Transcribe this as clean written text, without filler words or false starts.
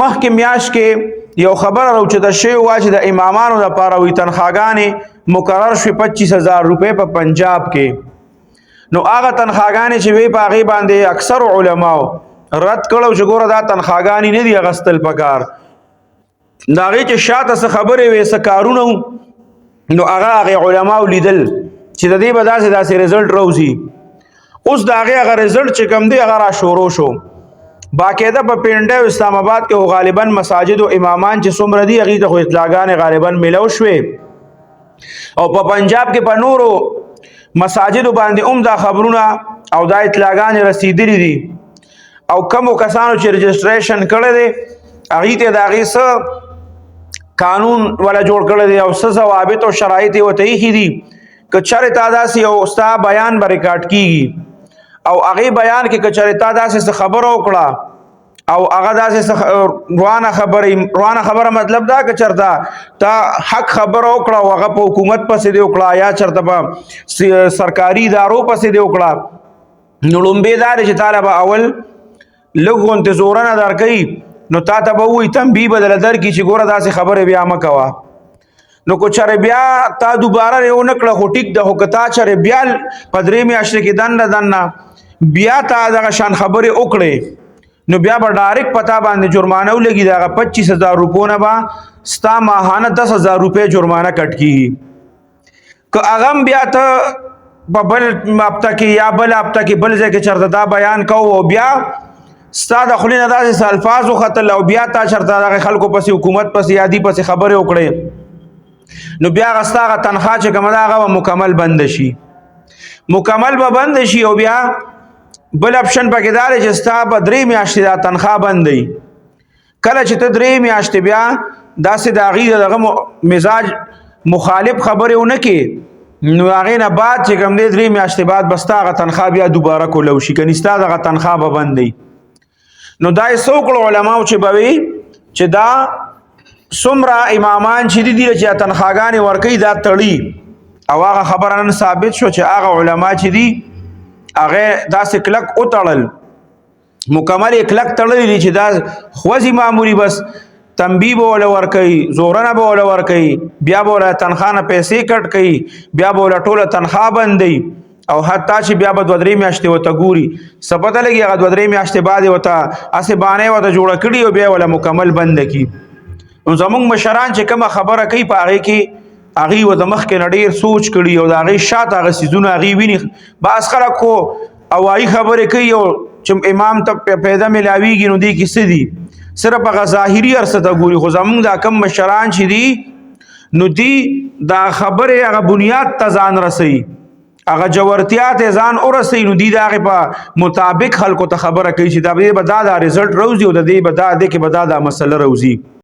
مخکې میاشت کې یو خبر راوچته شوی وه چې د امامانو دپاره وي تنخواګانې مقرر شوې 25,000 روپۍ په پنجاب کې. نو هغه تنخواګانې چې وي په هغې باندې اکثر علماو رد کړو چې ګوره دا تنخواګانې نه دي اخیستل پکار. د هغې چې شاته څه خبرې وې څه کارونه نو هغه علماو لیدل چې د دې به داسې رزلټ راوځي. اوس د هغې هغه رزلټ چې کوم دی هغه را شروع شو. باقاعده په پنډه او اسلام آباد کې غالبا مساجد او امامان چې څومره دي هغې ته خو اطلاعګانې غالبا میلو شوې او په پنجاب کې په نورو مساجدو باندې هم دا خبرونه او دا اطلاعګانې رسیدلي دي او کمو کسانو چې رجسټریشن کړی دی هغې ته د هغې څه قانون ولا جوړ کړی دی او څه ضوابط او شرایط یې ورته ایښي دي که چېرې تا داسې یو ستا بیان به ریکارډ کېږي او هغې بیان کې که چېرې تا داسې څه خبره وکړه او هغه داسې روانه خبره مطلب دا که چېرته تا حق خبره وکړه او هغه په حکومت پسې دې وکړه یا چېرته په سرکاري ادارو پسې دې وکړه نو لومبې دا دی چې تاله به اول لږ غوندې زورنه درکوي نو تا ته به ووایي تنبیه به درله درکړي چې ګوره داسې خبرې بیا مه کوه. نو که چېرې بیا تا دوباره یې ونه کړه خو ټیک ده خو که تا چېرې بیا په 3 میاشتې کې دننه بیا تا دغه شان خبرې وکړې نو بیا به ډایرکټ په تا باندې جرمانه ولګي د هغه 25,000 روپو نه به ستا ماهانه 10,000 روپۍ جرمانه کټ کېږي. که هغه هم بیا ته په بل هفته کې یا بل هفته کې بل ځای کې چېرته دا بیان کوو او بیا ستا د خولې نه داسې څه الفاظ وختل او بیا تا چېرته دغه خلکو پسې حکومت پسې یا دې پسې خبرې وکړې نو بیا هغه ستا هغه تنخوا چې کومه ده هغه به مکمل بنده شي. مکمل به بنده شي او بیا بل اپشن پکې دا دی چې ستا به 3 میاشتې دا تنخوا بند دی. کله چې ته 3 میاشتې بیا داسې د هغې دغه مزاج مخالف خبرې ونه کړې نو هغې نه بعد چې کوم دی 3 میاشتې بعد به ستا هغه تنخوا بیا دوباره کولو شي کنې ستا دغه تنخوا به بند دی. نو دا یې څو کړو علماو چې به وي چې دا څومره امامان چې دي چې تنخواګانې ورکوي دا تړي او هغه خبره نن ثابت شو چې هغه علما چې دي هغه داسې کلک وتړل مکمل یې کلک تړلی دي چې دا خوځي معمولي بس تنبیه به وله ورکوي زورنه به وله ورکوي بیا به وله تنخوا نه پیسې کټ کوي بیا به وله ټوله تنخوا بندوي او حتی چې بیا به 2-3 میاشتې ورته ګوري څه پته لګي هغه 2-3 میاشتې بعد یې ورته هسې بانې ورته جوړه کړي او بیا وله مکمل بنده کړي. نو زموږ مشران چې کومه خبره کوي په هغې کې هغې ورته مخکې نه ډېر سوچ کړي او د هغې شاته هغه څیزونه هغې ویني. بعض خلک خو هوایي خبرې کوي او چې امام ته پیدا میلاویږي نو دې کې څه دي صرف هغه ظاهري هر څه ته ګوري خو زموږ دا کم مشران چې دي نو دي دا خبرې هغه بنیاد ته ځان رسوي هغه جوړتیا ته ځان ورسوي نو دي د هغې په مطابق خلکو ته خبره کوي چې دا به دا رزلټ راوځي او د دې به دا مسله راوځي.